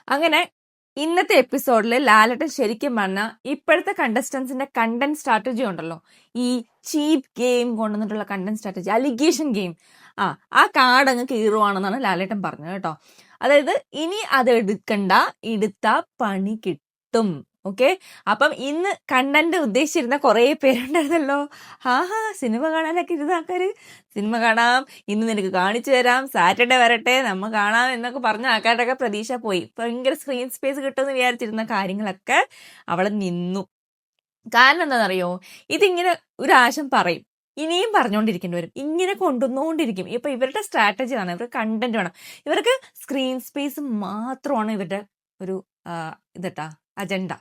അങ്ങനെ ഇന്നത്തെ എപ്പിസോഡിൽ ലാലേട്ടൻ ശരിക്കും പറഞ്ഞാൽ ഇപ്പോഴത്തെ കണ്ടസ്റ്റൻസിന്റെ കണ്ടന്റ് സ്ട്രാറ്റജി ഉണ്ടല്ലോ, ഈ ചീപ്പ് ഗെയിം കൊണ്ടുവന്നിട്ടുള്ള കണ്ടന്റ് സ്ട്രാറ്റജി, അലിഗേഷൻ ഗെയിം, ആ കാർഡ് അങ്ങ് കീറുവാണെന്നാണ് ലാലേട്ടൻ പറഞ്ഞത് കേട്ടോ. അതായത് ഇനി അത് എടുക്കണ്ട, എടുത്ത പണി കിട്ടും. ഓക്കെ, അപ്പം ഇന്ന് കണ്ടന്റ് ഉദ്ദേശിച്ചിരുന്ന കുറെ പേരുണ്ടായിരുന്നല്ലോ. സിനിമ കാണാനൊക്കെ ഇരുന്ന ആൾക്കാര്, സിനിമ കാണാം, ഇന്ന് നിനക്ക് കാണിച്ചു തരാം, സാറ്റർഡേ വരട്ടെ നമ്മ കാണാം എന്നൊക്കെ പറഞ്ഞ ആൾക്കാരുടെയൊക്കെ പ്രതീക്ഷ പോയി. ഭയങ്കര സ്ക്രീൻ സ്പേസ് കിട്ടുമെന്ന് വിചാരിച്ചിരുന്ന കാര്യങ്ങളൊക്കെ അവിടെ നിന്നു. കാരണം എന്താണെന്നറിയോ, ഇതിങ്ങനെ ഒരു ആശം പറയും, ഇനിയും പറഞ്ഞുകൊണ്ടിരിക്കേണ്ടി വരും, ഇങ്ങനെ കൊണ്ടുവന്നുകൊണ്ടിരിക്കും. ഇപ്പൊ ഇവരുടെ സ്ട്രാറ്റജി ആണ്, ഇവർക്ക് കണ്ടന്റ് വേണം, ഇവർക്ക് സ്ക്രീൻ സ്പേസ് മാത്രമാണ് ഇവരുടെ ഒരു ഇതട്ടാ അജണ്ട.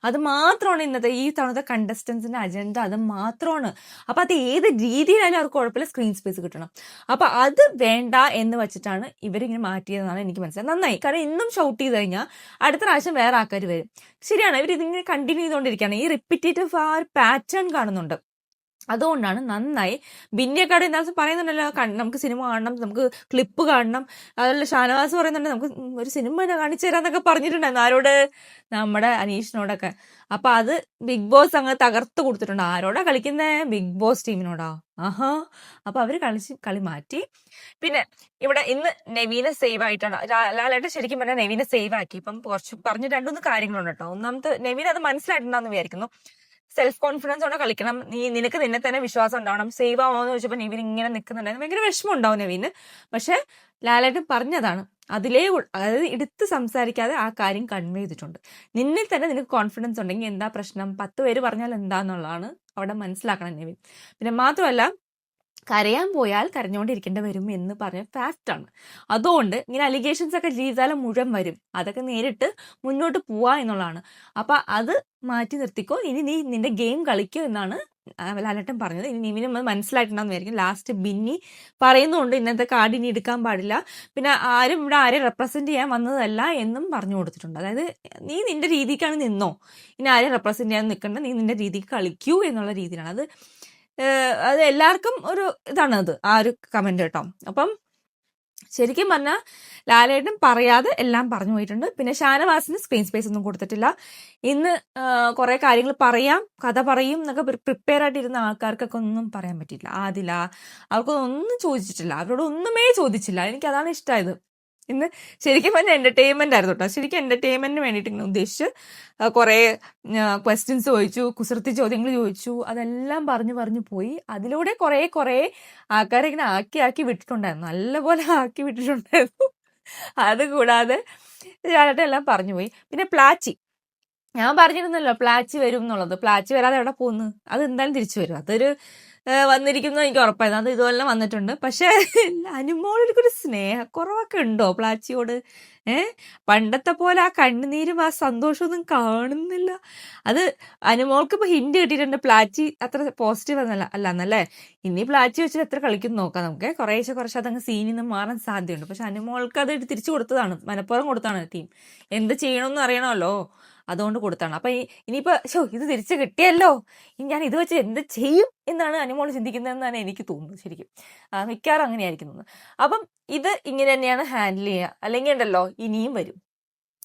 അത് മാത്രമാണ് ഇന്നത്തെ ഈ തവണത്തെ കണ്ടസ്റ്റൻസിന്റെ അജണ്ട, അത് മാത്രമാണ്. അപ്പൊ അത് ഏത് രീതിയിലായാലും അവർക്ക് കുഴപ്പമില്ല, സ്ക്രീൻ സ്പേസ് കിട്ടണം. അപ്പൊ അത് വേണ്ട എന്ന് വെച്ചിട്ടാണ് ഇവരിങ്ങനെ മാറ്റിയതെന്നാണ് എനിക്ക് മനസ്സിലായത്. നന്നായി, കാരണം ഇന്നും ഷൗട്ട് ചെയ്ത് കഴിഞ്ഞാൽ അടുത്ത പ്രാവശ്യം വേറെ ആൾക്കാർ വരും. ശരിയാണ്, ഇവർ ഇതിങ്ങനെ കണ്ടിന്യൂ ചെയ്തുകൊണ്ടിരിക്കുകയാണ്. ഈ റിപ്പീറ്റേറ്റീവ് ആ ഒരു പാറ്റേൺ കാണുന്നുണ്ട്. അതുകൊണ്ടാണ് നന്നായി. ബിന്നിയെക്കാട് എന്താ പറയുന്നുണ്ടല്ലോ, നമുക്ക് സിനിമ കാണണം, നമുക്ക് ക്ലിപ്പ് കാണണം. അതല്ല ഷാനവാസ് പറയുന്നുണ്ട് നമുക്ക് ഒരു സിനിമ തന്നെ കാണിച്ചു തരാന്നൊക്കെ പറഞ്ഞിട്ടുണ്ടായിരുന്നു. ആരോട്? നമ്മുടെ അനീഷിനോടൊക്കെ. അപ്പൊ അത് ബിഗ് ബോസ് അങ്ങ് തകർത്ത് കൊടുത്തിട്ടുണ്ട്. ആരോടാ കളിക്കുന്നേ? Big boss ടീമിനോടാ. അപ്പൊ അവര് കളി മാറ്റി. പിന്നെ ഇവിടെ ഇന്ന് നെവീനെ സേവ് ആയിട്ടാണ് ലാലേട്ടൻ ശരിക്കും പറഞ്ഞാൽ നെവീനെ സേവ് ആക്കി. ഇപ്പം കുറച്ച് പറഞ്ഞ രണ്ടൊന്ന് കാര്യങ്ങളുണ്ട് കേട്ടോ. ഒന്നാമത്തെ, നെവീൻ അത് മനസ്സിലായിട്ടുണ്ടാന്ന് വിചാരിക്കുന്നു. സെൽഫ് കോൺഫിഡൻസോടെ കളിക്കണം, നിനക്ക് നിന്നെ തന്നെ വിശ്വാസം ഉണ്ടാവണം. സേവ് ആവുമെന്ന് ചോദിച്ചപ്പോൾ നെവിൻ ഇങ്ങനെ നിൽക്കുന്നുണ്ടായിരുന്നു. ഭയങ്കര വിഷമം ഉണ്ടാവും നെവിന്. പക്ഷെ ലാലേട്ടൻ പറഞ്ഞതാണ്, അതായത് എടുത്ത് സംസാരിക്കാതെ ആ കാര്യം കൺവേ ചെയ്തിട്ടുണ്ട്. നിന്നിൽ തന്നെ നിനക്ക് കോൺഫിഡൻസ് ഉണ്ടെങ്കിൽ എന്താ പ്രശ്നം, 10 പേര് പറഞ്ഞാൽ എന്താന്നുള്ളതാണ് അവിടെ മനസ്സിലാക്കണം നെവിൻ. പിന്നെ മാത്രമല്ല, കരയാൻ പോയാൽ കരഞ്ഞുകൊണ്ടിരിക്കേണ്ടി വരും എന്ന് പറഞ്ഞ ഫാക്റ്റാണ്. അതുകൊണ്ട് ഇങ്ങനെ അലിഗേഷൻസ് ഒക്കെ ചെയ്താലും മുഴുവൻ വരും, അതൊക്കെ നേരിട്ട് മുന്നോട്ട് പോവാ എന്നുള്ളതാണ്. അപ്പൊ അത് മാറ്റി നിർത്തിക്കോ, ഇനി നീ നിന്റെ ഗെയിം കളിക്കോ എന്നാണ് ലാലേട്ടൻ പറഞ്ഞത്. ഇനി നിവിനും അത് മനസ്സിലായിട്ടുണ്ടാന്ന് വിചാരിക്കും. ലാസ്റ്റ് ബിന്നി പറയുന്നുണ്ട് ഇന്നത്തെ കാർഡ് ഇനി എടുക്കാൻ പാടില്ല, പിന്നെ ആരും ഇവിടെ ആരെയും റെപ്രസെന്റ് ചെയ്യാൻ വന്നതല്ല എന്നും പറഞ്ഞു കൊടുത്തിട്ടുണ്ട്. അതായത് നീ നിന്റെ രീതിക്കാണ് നിന്നോ, ഇനി ആരെയും റെപ്രസെന്റ് ചെയ്യാൻ നിൽക്കണ്ട, നീ നിന്റെ രീതിക്ക് കളിക്കൂ എന്നുള്ള രീതിയിലാണ് അത് എല്ലാവർക്കും ഒരു ഇതാണ് അത്, ആ ഒരു കമന്റ് കേട്ടോ. അപ്പം ശരിക്കും പറഞ്ഞാൽ ലാലേട്ടൻ പറയാതെ എല്ലാം പറഞ്ഞു പോയിട്ടുണ്ട്. പിന്നെ ഷാനവാസിന് സ്ക്രീൻ സ്പേസ് ഒന്നും കൊടുത്തിട്ടില്ല. ഇന്ന് കുറെ കാര്യങ്ങൾ പറയാം, കഥ പറയും എന്നൊക്കെ പ്രിപ്പയർ ആയിട്ടിരുന്ന ആൾക്കാർക്കൊക്കെ ഒന്നും പറയാൻ പറ്റിയില്ല. ആദില അവർക്കൊന്നും ചോദിച്ചിട്ടില്ല, അവരോട് ഒന്നുമേ ചോദിച്ചില്ല. എനിക്ക് അതാണ് ഇഷ്ടമായത്. ഇന്ന് ശരിക്കും പറഞ്ഞാൽ എന്റർടൈൻമെന്റ് ആയിരുന്നു കേട്ടോ. ശരിക്കും എന്റർടൈൻമെന്റിന് വേണ്ടിയിട്ട് ഇങ്ങനെ ഉദ്ദേശിച്ച് കുറെ ക്വസ്റ്റ്യൻസ് ചോദിച്ചു, കുസൃതി ചോദ്യങ്ങൾ ചോദിച്ചു, അതെല്ലാം പറഞ്ഞു പോയി. അതിലൂടെ കുറെ ആൾക്കാരെ ഇങ്ങനെ ആക്കി വിട്ടിട്ടുണ്ടായിരുന്നു, നല്ലപോലെ ആക്കി വിട്ടിട്ടുണ്ടായിരുന്നു. അതുകൂടാതെ ഞാനായിട്ട് എല്ലാം പറഞ്ഞു പോയി. പിന്നെ പ്ലാച്ചി, ഞാൻ പറഞ്ഞിരുന്നല്ലോ പ്ലാച്ചി വരും എന്നുള്ളത്. പ്ലാച്ചി വരാതെ എവിടെ പോകുന്നു? അത് എന്തായാലും തിരിച്ചു വരും. അതൊരു വന്നിരിക്കുന്നത് എനിക്ക് ഉറപ്പായിരുന്നു. അത് ഇതുപോലെ വന്നിട്ടുണ്ട്. പക്ഷെ അനുമോളൊരു സ്നേഹക്കുറവൊക്കെ ഉണ്ടോ പ്ലാച്ചിയോട്? പണ്ടത്തെ പോലെ ആ കണ്ണുനീരും ആ സന്തോഷമൊന്നും കാണുന്നില്ല. അത് അനുമോൾക്ക് ഇപ്പൊ ഹിന്റ് കിട്ടിയിട്ടുണ്ട്, പ്ലാച്ചി അത്ര പോസിറ്റീവ് അല്ലെന്നല്ലേ. ഇനി പ്ലാച്ചി വെച്ചിട്ട് എത്ര കളിക്കും നോക്കാം നമുക്ക്. കുറേശ്ശെ അതങ്ങ് സീനിൽ നിന്ന് മാറാൻ സാധ്യതയുണ്ട്. പക്ഷെ അനുമോൾക്ക് അത് തിരിച്ചു കൊടുത്തതാണ്, മനഃപൂർവ്വം കൊടുത്താണ് ടീം. എന്ത് ചെയ്യണമെന്ന് അറിയണമല്ലോ, അതുകൊണ്ട് കൊടുത്താണ്. അപ്പൊ ഇനിയിപ്പോ ഇത് തിരിച്ചു കിട്ടിയല്ലോ, ഇനി ഞാൻ ഇത് വെച്ച് എന്ത് ചെയ്യും എന്നാണ് അനുമോൾ ചിന്തിക്കുന്നതെന്നാണ് എനിക്ക് തോന്നുന്നത്. ശരിക്കും മിക്കവാറും അങ്ങനെയായിരിക്കുന്നത്. അപ്പം ഇത് ഇങ്ങനെ തന്നെയാണ് ഹാൻഡിൽ ചെയ്യുക, അല്ലെങ്കിൽ ഉണ്ടല്ലോ ഇനിയും വരും.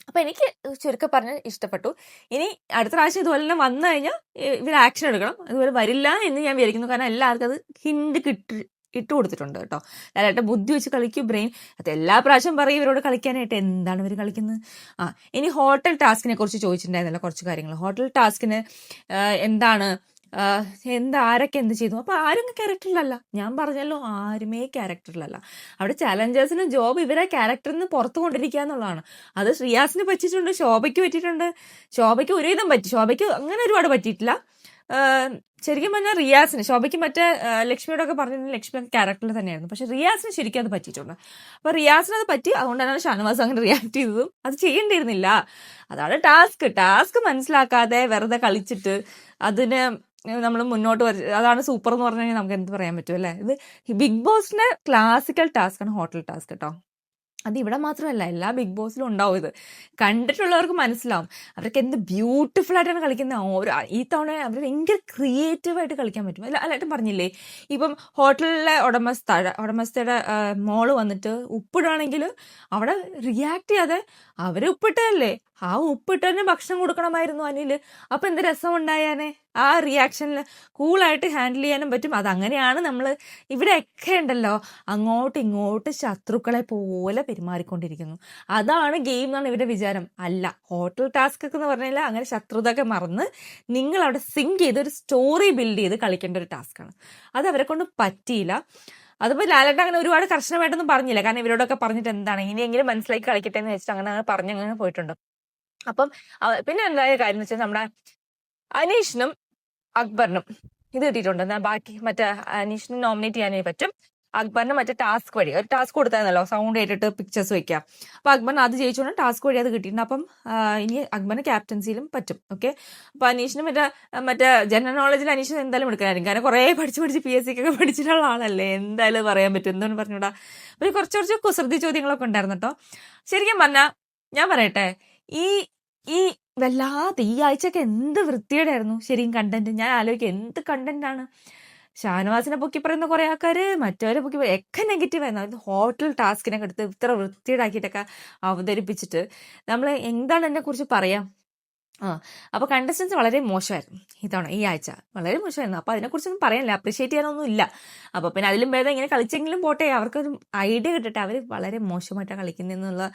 അപ്പൊ എനിക്ക് ചുരുക്കം പറഞ്ഞ് ഇഷ്ടപ്പെട്ടു. ഇനി അടുത്ത പ്രാവശ്യം ഇതുപോലെ തന്നെ വന്നു കഴിഞ്ഞാൽ ഇവർ ആക്ഷൻ എടുക്കണം. അതുപോലെ വരില്ല എന്ന് ഞാൻ വിചാരിക്കുന്നു. കാരണം എല്ലാവർക്കും അത് ഹിന്റ് ഇട്ട് കൊടുത്തിട്ടുണ്ട് കേട്ടോ. ലാലേട്ടൻ ബുദ്ധി വെച്ച് കളിക്കും, ബ്രെയിൻ. അത് എല്ലാ പ്രാവശ്യം പറയും ഇവരോട് കളിക്കാനായിട്ട്. എന്താണ് ഇവർ കളിക്കുന്നത്? ഇനി ഹോട്ടൽ ടാസ്കിനെ കുറിച്ച് ചോദിച്ചിട്ടുണ്ടായിരുന്നല്ലോ കുറച്ച് കാര്യങ്ങൾ. ഹോട്ടൽ ടാസ്കിന് എന്താണ്, ആരൊക്കെ എന്ത് ചെയ്തു? അപ്പൊ ആരും ക്യാരക്ടറിലല്ല. ഞാൻ പറഞ്ഞല്ലോ, ആരുമേ ക്യാരക്ടറിലല്ല. അവിടെ ചാലഞ്ചേഴ്സിന് ജോബ് ഇവരെ ക്യാരക്ടറിൽ നിന്ന് പുറത്തു കൊണ്ടിരിക്കുക എന്നുള്ളതാണ്. അത് ശ്രീയാസിന് പറ്റിയിട്ടുണ്ട്, ശോഭയ്ക്ക് പറ്റിയിട്ടുണ്ട്. ശോഭയ്ക്ക് ഒരുവിധം പറ്റി, ശോഭയ്ക്ക് അങ്ങനെ ഒരുപാട് പറ്റിയിട്ടില്ല. ശരിക്കും പറഞ്ഞാൽ റിയാസിന്, ശോഭയ്ക്ക് മറ്റേ ലക്ഷ്മിയോടൊക്കെ പറഞ്ഞിട്ടുണ്ടെങ്കിൽ ലക്ഷ്മി ക്യാരക്ടറിൽ തന്നെയായിരുന്നു. പക്ഷെ റിയാസിന് ശരിക്കും അത് പറ്റിയിട്ടുണ്ട്. അപ്പൊ റിയാസിന് അത് പറ്റി, അതുകൊണ്ടാണ് ഷാനവാസ് അങ്ങനെ റിയാക്ട് ചെയ്തതും. അത് ചെയ്യേണ്ടിയിരുന്നില്ല. അതാണ് ടാസ്ക് മനസ്സിലാക്കാതെ വെറുതെ കളിച്ചിട്ട് അതിന് നമ്മൾ മുന്നോട്ട് അതാണ് സൂപ്പർ എന്ന് പറഞ്ഞു കഴിഞ്ഞാൽ നമുക്ക് എന്ത് പറയാൻ പറ്റും അല്ലേ. ഇത് ബിഗ് ബോസിന്റെ ക്ലാസിക്കൽ ടാസ്ക് ആണ് ഹോട്ടൽ ടാസ്ക് കേട്ടോ. അത് ഇവിടെ മാത്രമല്ല, എല്ലാ ബിഗ് ബോസിലും ഉണ്ടാവും ഇത്. കണ്ടിട്ടുള്ളവർക്ക് മനസ്സിലാവും അവർക്ക് എന്ത് ബ്യൂട്ടിഫുൾ ആയിട്ടാണ് കളിക്കുന്നത്. ഓരോ ഈ തവണ അവർ ഭയങ്കര ക്രിയേറ്റീവായിട്ട് കളിക്കാൻ പറ്റും. അല്ലായിട്ടും പറഞ്ഞില്ലേ, ഇപ്പം ഹോട്ടലിലെ ഉടമസ്ഥയുടെ മോള് വന്നിട്ട് ഉപ്പിടുകയാണെങ്കിൽ അവിടെ റിയാക്ട് ചെയ്യാതെ അവർ ഉപ്പിട്ടതല്ലേ, ആ ഉപ്പിട്ടതിന് ഭക്ഷണം കൊടുക്കണമായിരുന്നു അനിൽ. അപ്പം എന്ത് രസമുണ്ടായാനെ. ആ റിയാക്ഷനിൽ കൂളായിട്ട് ഹാൻഡിൽ ചെയ്യാനും പറ്റും. അതങ്ങനെയാണ് നമ്മൾ ഇവിടെയൊക്കെ ഉണ്ടല്ലോ, അങ്ങോട്ടും ഇങ്ങോട്ടും ശത്രുക്കളെ പോലെ പെരുമാറിക്കൊണ്ടിരിക്കുന്നു. അതാണ് ഗെയിം എന്നാണ് ഇവരുടെ വിചാരം. അല്ല, ഹോട്ടൽ ടാസ്ക് എന്ന് പറഞ്ഞാൽ അങ്ങനെ ശത്രുതയൊക്കെ മറന്ന് നിങ്ങൾ അവിടെ സിങ്ക് ചെയ്ത് ഒരു സ്റ്റോറി ബിൽഡ് ചെയ്ത് കളിക്കേണ്ട ഒരു ടാസ്ക്കാണ്. അത് അവരെ കൊണ്ട് പറ്റിയില്ല. അതിപ്പോൾ ലാലേട്ടൻ അങ്ങനെ ഒരുപാട് കർശനമായിട്ടൊന്നും പറഞ്ഞില്ല, കാരണം ഇവരോടൊക്കെ പറഞ്ഞിട്ട് എന്താണ്, ഇനിയെങ്കിലും മനസ്സിലാക്കി കളിക്കട്ടെ എന്ന് വെച്ചിട്ട് അങ്ങനെ പറഞ്ഞങ്ങനെ പോയിട്ടുണ്ട്. അപ്പം പിന്നെ എന്തായ കാര്യം എന്ന് വെച്ചാൽ നമ്മുടെ അനീഷിനും അക്ബറിനും ഇത് കിട്ടിയിട്ടുണ്ട്. എന്നാൽ ബാക്കി മറ്റേ അനീഷിനെ നോമിനേറ്റ് ചെയ്യാനേ പറ്റും, അക്ബറിന് മറ്റേ ടാസ്ക് വഴി ഒരു ടാസ്ക് കൊടുത്തായിരുന്നല്ലോ, സൗണ്ട് കേട്ടിട്ട് പിക്ചേഴ്സ് വെക്കാം. അപ്പൊ അക്ബറിന് അത് ജയിച്ചുകൊണ്ട് ടാസ്ക് വഴി അത് കിട്ടിയിട്ടുണ്ട്. അപ്പം ഇനി അക്ബറിന് ക്യാപ്റ്റൻസിയിലും പറ്റും. ഓക്കെ, അപ്പൊ അനീഷിന് മറ്റേ ജനറൽ നോളജിൽ അനീഷിന് എന്തായാലും എടുക്കാനായിരിക്കും, കാരണം കുറെ പഠിച്ച് PSC ഒക്കെ പഠിച്ചിട്ടുള്ള ആളല്ലേ, എന്തായാലും പറയാൻ പറ്റും. എന്തുകൊണ്ട് പറഞ്ഞൂടാ. അപ്പൊ കുറച്ച് കുസൃതി ചോദ്യങ്ങളൊക്കെ ഉണ്ടായിരുന്നു കേട്ടോ. ശരിക്കും പറഞ്ഞാൽ ഞാൻ പറയട്ടെ, ഈ വല്ലാതെ ഈ ആഴ്ചയൊക്കെ എന്ത് വൃത്തിയുടെ ആയിരുന്നു ശരിക്കും കണ്ടന്റ്. ഞാൻ ആലോചിക്കുക എന്ത് കണ്ടന്റ് ആണ്. ഷാനവാസിനെ പൊക്കി പറയുന്ന കുറെ ആൾക്കാര്, മറ്റവരെ പൊക്കി ഒക്കെ നെഗറ്റീവ് ആയിരുന്നു. അത് ഹോട്ടൽ ടാസ്കിനൊക്കെ എടുത്ത് ഇത്ര വൃത്തിയുടാക്കിയിട്ടൊക്കെ അവതരിപ്പിച്ചിട്ട് നമ്മൾ എന്താണ് എന്നെ കുറിച്ച് പറയാം. അപ്പോൾ കണ്ടസ്റ്റൻസ് വളരെ മോശമായിരുന്നു ഇത്തവണ, ഈ ആഴ്ച വളരെ മോശമായിരുന്നു. അപ്പോൾ അതിനെക്കുറിച്ചൊന്നും പറയാനില്ല, അപ്രീഷിയേറ്റ് ചെയ്യാനൊന്നും ഇല്ല. അപ്പോൾ പിന്നെ അതിലും ഭേദം ഇങ്ങനെ കളിച്ചെങ്കിലും പോട്ടെ, അവർക്കൊരു ഐഡിയ കിട്ടട്ടെ. അവർ വളരെ മോശമായിട്ടാണ് കളിക്കുന്നതെന്നുള്ള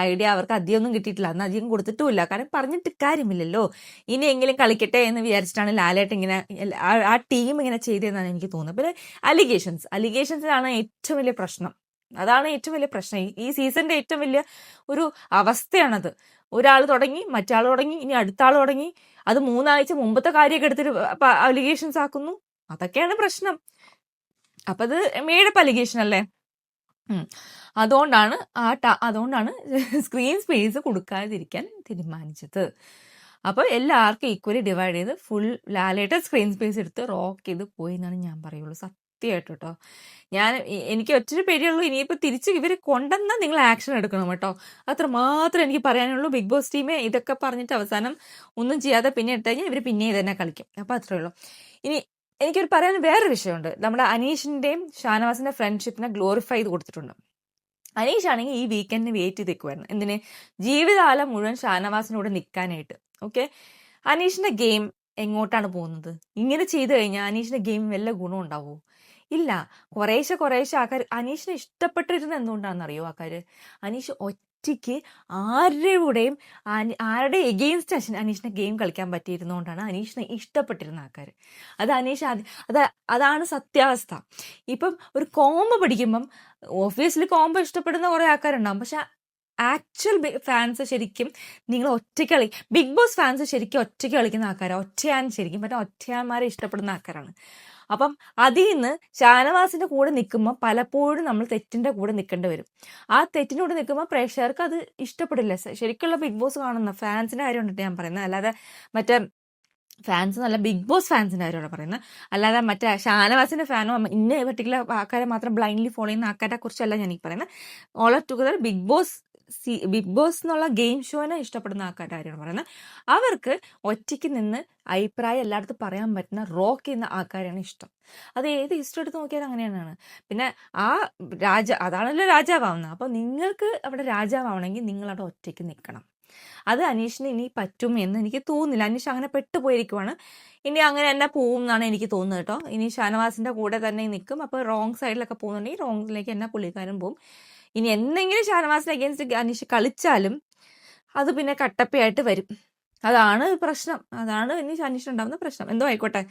ഐഡിയ അവർക്ക് അധികമൊന്നും കിട്ടിയിട്ടില്ല, അന്ന് അധികം കൊടുത്തിട്ടുമില്ല, കാരണം പറഞ്ഞിട്ട് കാര്യമില്ലല്ലോ. ഇനിയെങ്കിലും കളിക്കട്ടെ എന്ന് വിചാരിച്ചിട്ടാണ് ലാലേട്ട് ഇങ്ങനെ ആ ടീം ഇങ്ങനെ ചെയ്തതെന്നാണ് എനിക്ക് തോന്നുന്നത്. പിന്നെ അലിഗേഷൻസിലാണ് ഏറ്റവും വലിയ പ്രശ്നം. അതാണ് ഏറ്റവും വലിയ പ്രശ്നം. ഈ സീസണിന്റെ ഏറ്റവും വലിയ ഒരു അവസ്ഥയാണത്. ഒരാൾ തുടങ്ങി, മറ്റാൾ തുടങ്ങി, ഇനി അടുത്ത ആൾ തുടങ്ങി, അത് 3 ആഴ്ച മുമ്പത്തെ കാര്യമൊക്കെ എടുത്തിട്ട് അലിഗേഷൻസ് ആക്കുന്നു. അതൊക്കെയാണ് പ്രശ്നം. അപ്പൊ അത് മേഡപ്പ് അലിഗേഷൻ അല്ലേ. അതുകൊണ്ടാണ് സ്ക്രീൻ സ്പേസ് കൊടുക്കാതിരിക്കാൻ തീരുമാനിച്ചത്. അപ്പോൾ എല്ലാവർക്കും ഈക്വലി ഡിവൈഡ് ചെയ്ത് ഫുൾ ലാലേട്ട സ്ക്രീൻ സ്പേസ് എടുത്ത് റോക്ക് ചെയ്ത് പോയി എന്നാണ് ഞാൻ പറയുള്ളൂ. സത്യമായിട്ട് കേട്ടോ. എനിക്ക് ഒറ്റൊരു പേടിയുള്ളൂ, ഇനിയിപ്പോൾ തിരിച്ച് ഇവർ കൊണ്ടുവന്നാൽ നിങ്ങൾ ആക്ഷൻ എടുക്കണം കേട്ടോ. അത്ര മാത്രമേ എനിക്ക് പറയാനുള്ളൂ. ബിഗ് ബോസ് ടീമേ ഇതൊക്കെ പറഞ്ഞിട്ട് അവസാനം ഒന്നും ചെയ്യാതെ പിന്നെ എടുത്തു കഴിഞ്ഞാൽ ഇവർ പിന്നെ ഇതന്നെ കളിക്കും. അപ്പോൾ അത്രേ ഉള്ളൂ. ഇനി എനിക്കൊരു പറയാൻ വേറെ വിഷയമുണ്ട്. നമ്മുടെ അനീഷിൻ്റെയും ഷാനവാസിൻ്റെ ഫ്രണ്ട്ഷിപ്പിനെ ഗ്ലോറിഫൈ ചെയ്ത് കൊടുത്തിട്ടുണ്ട്. അനീഷ് ആണെങ്കിൽ ഈ വീക്കെൻഡിന് വെയിറ്റ് ചെയ്ത് നിൽക്കുമായിരുന്നു. എന്തിന്? ജീവിതകാലം മുഴുവൻ ഷാനവാസിനോട് നിൽക്കാനായിട്ട്. ഓക്കെ, അനീഷിൻ്റെ ഗെയിം എങ്ങോട്ടാണ് പോകുന്നത്? ഇങ്ങനെ ചെയ്തു കഴിഞ്ഞാൽ അനീഷിൻ്റെ ഗെയിം വല്ല ഗുണം ഉണ്ടാവുമോ? ഇല്ല. കുറേശ്ശെ ആൾക്കാർ അനീഷിനെ ഇഷ്ടപ്പെട്ടിരുന്നത് എന്തുകൊണ്ടാണെന്നറിയോ? ആൾക്കാർ അനീഷ് ഒറ്റയ്ക്ക് ആരുടെ എഗെയിൻസ്റ്റ് അനീഷിനെ ഗെയിം കളിക്കാൻ പറ്റിയിരുന്നതുകൊണ്ടാണ് അനീഷിനെ ഇഷ്ടപ്പെട്ടിരുന്ന ആൾക്കാർ. അതാണ് സത്യാവസ്ഥ. ഇപ്പം ഒരു കോംബോ പഠിക്കുമ്പം ഓബ്വിയസ്ലി കോംബോ ഇഷ്ടപ്പെടുന്ന കുറേ ആൾക്കാരുണ്ടാകും, പക്ഷെ ആക്ച്വൽ ഫാൻസ് ശരിക്കും നിങ്ങൾ ഒറ്റയ്ക്ക് ബിഗ് ബോസ് ഫാൻസ് ശരിക്കും ഒറ്റയ്ക്ക് കളിക്കുന്ന ആൾക്കാരാണ്. ശരിക്കും മറ്റേ ഒറ്റയാന്മാരെ ഇഷ്ടപ്പെടുന്ന ആൾക്കാരാണ്. അപ്പം അതിൽ നിന്ന് ഷാനവാസിന്റെ കൂടെ നിൽക്കുമ്പോൾ പലപ്പോഴും നമ്മൾ തെറ്റിന്റെ കൂടെ നിൽക്കേണ്ടി വരും. ആ തെറ്റിന്റെ കൂടെ നിൽക്കുമ്പോൾ പ്രേക്ഷകർക്ക് അത് ഇഷ്ടപ്പെടില്ല. ശരിക്കുള്ള ബിഗ് ബോസ് കാണുന്ന ഫാൻസിന്റെ കാര്യം കണ്ടിട്ട് ഞാൻ പറയുന്നത്, അല്ലാതെ മറ്റേ ഫാൻസ് എന്നല്ല, ബിഗ് ബോസ് ഫാൻസിന്റെ കാര്യമാണ് പറയുന്നത്. അല്ലാതെ മറ്റേ ഷാനവാസിന്റെ ഫാനോ ഇന്ന പർട്ടിക്കുലർ ആൾക്കാരെ മാത്രം ബ്ലൈൻഡ്ലി ഫോളോ ചെയ്യുന്ന ആൾക്കാരെ കുറിച്ചല്ല ഞാൻ ഈ പറയുന്നത്. All of together Bigg Boss എന്നുള്ള ഗെയിം ഷോനെ ഇഷ്ടപ്പെടുന്ന ആൾക്കാരുടെ കാര്യമാണ് പറയുന്നത്. അവർക്ക് ഒറ്റയ്ക്ക് നിന്ന് അഭിപ്രായം എല്ലായിടത്തും പറയാൻ പറ്റുന്ന റോക്ക് ചെയ്യുന്ന ആൾക്കാരാണ് ഇഷ്ടം. അത് ഏത് ഹിസ്റ്ററി എടുത്ത് നോക്കിയാലും അങ്ങനെയാണ്. പിന്നെ അതാണല്ലോ രാജാവാവുന്നത്. അപ്പോൾ നിങ്ങൾക്ക് അവിടെ രാജാവാവണമെങ്കിൽ നിങ്ങളവിടെ ഒറ്റയ്ക്ക് നിൽക്കണം. അത് അനീഷിന് ഇനി പറ്റും എന്ന് എനിക്ക് തോന്നുന്നില്ല. അനീഷ് അങ്ങനെ പെട്ടുപോയിരിക്കുവാണ്. ഇനി അങ്ങനെ തന്നെ പോവും എന്നാണ് എനിക്ക് തോന്നുന്നത് കേട്ടോ. ഇനി ഷാനവാസിന്റെ കൂടെ തന്നെ നിൽക്കും. അപ്പോൾ റോങ് സൈഡിലൊക്കെ പോകുന്നുണ്ടെങ്കിൽ റോങ്ങിലേക്ക് തന്നെ പുള്ളിക്കാരൻ പോവും. ഇനി എന്തെങ്കിലും ഷാനവാസിന് അഗേൻസ്റ്റ് അനീഷ് കളിച്ചാലും അത് പിന്നെ കട്ടപ്പയായിട്ട് വരും. അതാണ് പ്രശ്നം. അതാണ് ഇനി അനീഷിനുണ്ടാവുന്ന പ്രശ്നം. എന്തോ ആയിക്കോട്ടെ.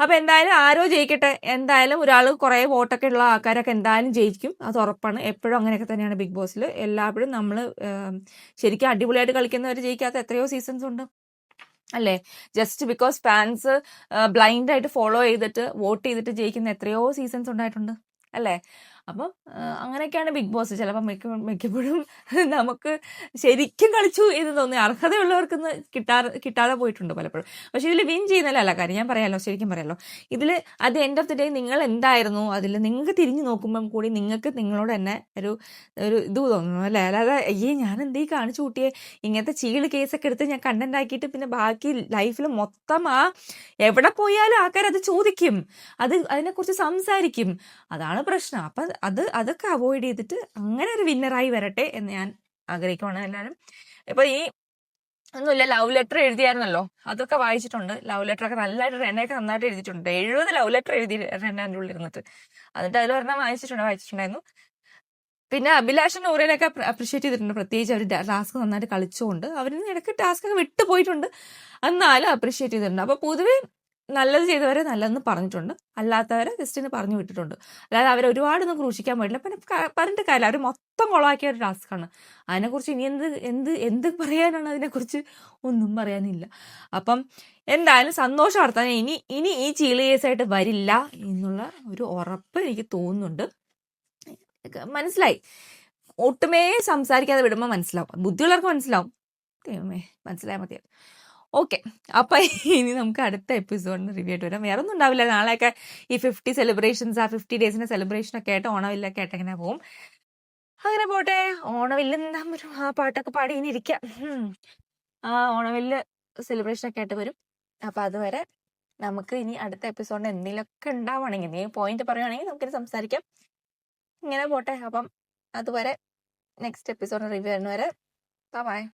അപ്പൊ എന്തായാലും ആരോ ജയിക്കട്ടെ. എന്തായാലും ഒരാൾ കുറെ വോട്ടൊക്കെ ഉള്ള ആൾക്കാരൊക്കെ എന്തായാലും ജയിക്കും, അത് ഉറപ്പാണ്. എപ്പോഴും അങ്ങനെയൊക്കെ തന്നെയാണ് ബിഗ് ബോസിൽ. എല്ലാവരും നമ്മൾ ശരിക്കും അടിപൊളിയായിട്ട് കളിക്കുന്നവർ ജയിക്കാത്ത എത്രയോ സീസൺസ് ഉണ്ട് അല്ലേ? ജസ്റ്റ് ബിക്കോസ് ഫാൻസ് ബ്ലൈൻഡായിട്ട് ഫോളോ ചെയ്തിട്ട് വോട്ട് ചെയ്തിട്ട് ജയിക്കുന്ന എത്രയോ സീസൺസ് ഉണ്ടായിട്ടുണ്ട് അല്ലേ? അപ്പം അങ്ങനെയൊക്കെയാണ് ബിഗ് ബോസ്. ചിലപ്പോൾ മിക്കപ്പോഴും നമുക്ക് ശരിക്കും കളിച്ചു എന്ന് തോന്നി അർഹതയുള്ളവർക്കൊന്ന് കിട്ടാതെ പോയിട്ടുണ്ട് പലപ്പോഴും. പക്ഷെ ഇതിൽ വിൻ ചെയ്യുന്നതല്ല കാര്യം. ഞാൻ പറയാമല്ലോ, ശരിക്കും പറയാമല്ലോ, ഇതിൽ അത് എൻഡ് ഓഫ് ദി ഡേ നിങ്ങൾ എന്തായിരുന്നു അതിൽ നിങ്ങൾക്ക് തിരിഞ്ഞു നോക്കുമ്പം കൂടി നിങ്ങൾക്ക് നിങ്ങളോട് തന്നെ ഒരു ഇത് തോന്നുന്നു അല്ലേ? അല്ലാതെ ഞാൻ എന്തേ കാണിച്ചു കൂട്ടിയേ, ഇങ്ങനത്തെ ചീള് കേസൊക്കെ എടുത്ത് ഞാൻ കണ്ടന്റ് ആക്കിയിട്ട് പിന്നെ ബാക്കി ലൈഫിൽ മൊത്തം എവിടെ പോയാലും ആൾക്കാർ അത് ചോദിക്കും, അതിനെക്കുറിച്ച് സംസാരിക്കും. അതാണ് പ്രശ്നം. അപ്പം അതൊക്കെ അവോയ്ഡ് ചെയ്തിട്ട് അങ്ങനെ ഒരു വിന്നറായി വരട്ടെ എന്ന് ഞാൻ ആഗ്രഹിക്കുവാണ് എല്ലാവരും. ഇപ്പൊ ഈ ഒന്നുമില്ല, ലവ് ലെറ്റർ എഴുതിയായിരുന്നല്ലോ, അതൊക്കെ വായിച്ചിട്ടുണ്ട്. ലവ് ലെറ്റർ ഒക്കെ നന്നായിട്ട് എഴുതിയിട്ടുണ്ട്. 70 ലവ് ലെറ്റർ എഴുതി എൻ്റെ ഉള്ളിൽ ഇരുന്നിട്ട്. എന്നിട്ട് അതിൽ ഒരെണ്ണം വായിച്ചിട്ടുണ്ടായിരുന്നു. പിന്നെ അഭിലാഷൻ നൂറേനൊക്കെ അപ്രിഷ്യേറ്റ് ചെയ്തിട്ടുണ്ട്. പ്രത്യേകിച്ച് അവർ ടാസ്ക് നന്നായിട്ട് കളിച്ചുകൊണ്ട് അവരിന്ന് ഇടയ്ക്ക് ടാസ്ക് ഒക്കെ വിട്ടു പോയിട്ടുണ്ട്, എന്നാലും അപ്രിഷ്യേറ്റ് ചെയ്തിട്ടുണ്ട്. അപ്പോൾ പൊതുവെ നല്ലത് ചെയ്തവരെ നല്ലതെന്ന് പറഞ്ഞിട്ടുണ്ട്, അല്ലാത്തവരെ ജസ്റ്റിന് പറഞ്ഞു വിട്ടിട്ടുണ്ട്. അല്ലാതെ അവരെ ഒരുപാടൊന്നും ക്രൂശിക്കാൻ പാടില്ല. പിന്നെ പറഞ്ഞിട്ട് കാര്യമില്ല, അവർ മൊത്തം കൊളാക്കിയ ഒരു ടാസ്ക്കാണ്. അതിനെക്കുറിച്ച് ഇനി എന്ത് പറയാനാണ്? അതിനെക്കുറിച്ച് ഒന്നും പറയാനില്ല. അപ്പം എന്തായാലും സന്തോഷം നടത്താൻ ഇനി ഈ ചീള് കേസായിട്ട് വരില്ല എന്നുള്ള ഒരു ഉറപ്പ് എനിക്ക് തോന്നുന്നുണ്ട്. മനസ്സിലായി, ഒട്ടുമേ സംസാരിക്കാതെ വിടുമ്പോൾ മനസ്സിലാവും, ബുദ്ധിയുള്ളവർക്ക് മനസ്സിലാവും. ദൈവമേ, മനസ്സിലായാൽ മതിയാവും. ഓക്കെ, അപ്പം ഇനി നമുക്ക് അടുത്ത എപ്പിസോഡിന് റിവ്യൂ ആയിട്ട് വരാം. വേറെ ഒന്നും ഉണ്ടാവില്ല. നാളെയൊക്കെ ഈ 50 സെലിബ്രേഷൻസ്, 50 ഡേയ്സിന്റെ സെലിബ്രേഷനൊക്കെ ആയിട്ട് ഓണവില്ലൊക്കെ ആയിട്ട് എങ്ങനെ പോകും. അങ്ങനെ പോട്ടെ. ഓണവില്ലെന്താ ഒരു പാട്ടൊക്കെ പാടി ഇനി ഇരിക്കാം. ഓണവില്ല് സെലിബ്രേഷനൊക്കെ ആയിട്ട് വരും. അപ്പം അതുവരെ നമുക്ക് ഇനി അടുത്ത എപ്പിസോഡിന് എന്തെങ്കിലുമൊക്കെ ഉണ്ടാവുകയാണെങ്കിൽ, എന്തെങ്കിലും പോയിന്റ് പറയുകയാണെങ്കിൽ നമുക്കിനി സംസാരിക്കാം. ഇങ്ങനെ പോട്ടെ. അപ്പം അതുവരെ നെക്സ്റ്റ് എപ്പിസോഡിന് റിവ്യൂ വരുന്നവരെ ബൈ.